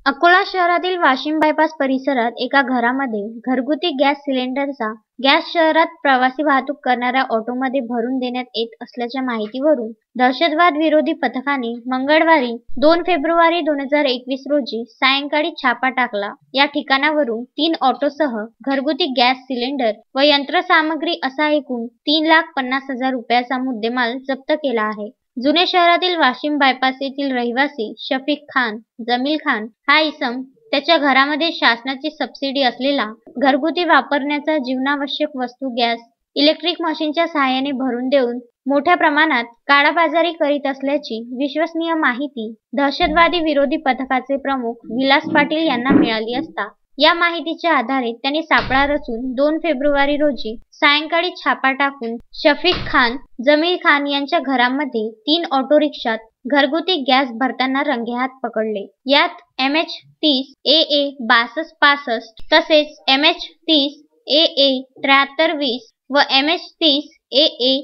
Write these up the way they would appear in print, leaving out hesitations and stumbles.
अकोला शहरातील वाशिम बायपास परिसरात एका घरामध्ये घरगुती गॅस सिलेंडरचा गॅस शहरात प्रवासी वाहतूक करणाऱ्या ऑटोमध्ये भरून देण्यात येत असल्याच्या माहितीवरून दहशतवाद विरोधी पथकाने मंगळवारी 2 फेब्रुवारी 2021 रोजी सायंकाळी छापा टाकला। या ठिकाणावरून 3 ऑटोसह घरगुती गॅस सिलेंडर व यंत्रसामग्री असा एकूण 3,50,000 रुपयाचा मुद्देमाल जप्त केला आहे। जुने शहरातील वाशिम बायपास येथील रहिवासी शफीक खान जमील खान हा इसम त्याच्या घरामध्ये शासनाची सबसिडी असलेला घरगुती वापरण्याचा जीवनावश्यक वस्तू गॅस इलेक्ट्रिक मशीनच्या सहाय्याने भरून देऊन मोठ्या प्रमाणात काळाबाजारी करीत असल्याची विश्वसनीय माहिती दहशतवादी विरोधी पथकाचे प्रमुख विलास पाटील यांना मिळाली असता या माहितीच्या आधारे त्यांनी सापळा रचून 2 फेब्रुवारी रोजी सायंकाळी छापा टाकून शफीक खान जमील खान यांच्या घरामध्ये 3 ऑटो रिक्षात घरगुती गॅस भरताना रंगेहात पकडले। यात MH30 AA 6265 तसेच MH30 AA 7320 व MH30 AA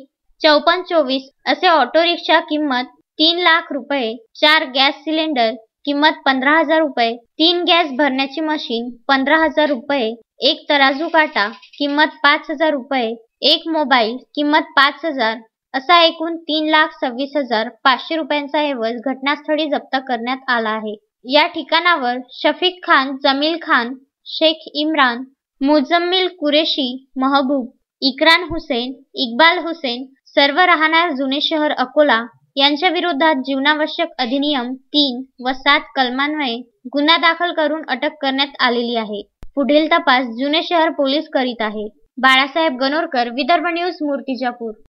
5424 असे ऑटो रिक्षा किंमत 3 लाख रुपये, 4 गॅस सिलेंडर किंमत 15,000 रुपये, 3 गॅस भरण्याची मशीन 15,000 रुपये, 1 तराजू काटा किंमत 5,000 रुपये, 1 मोबाईल किंमत 5,000 असा एकूण 3,26,500 रुपयांचा ऐवज घटनास्थळी जप्त करण्यात आला आहे। या ठिकाणावर शफीक खान जमील खान, शेख इम्रान, मुजम्मिल कुरेशी महबूब, इक्रान हुसेन, इक्बाल हुसेन सर्व राहणार जुने शहर अकोला यांच्या विरोधात जीवनावश्यक अधिनियम 3 व 7 कलमान्वये गुन्हा दाखल करून अटक करण्यात आलेली आहे। पुढील तपास जुने शहर पोलीस करीत आहेत। बाळासाहेब गणोरकर, विदर्भ न्यूज, मूर्तिजापूर।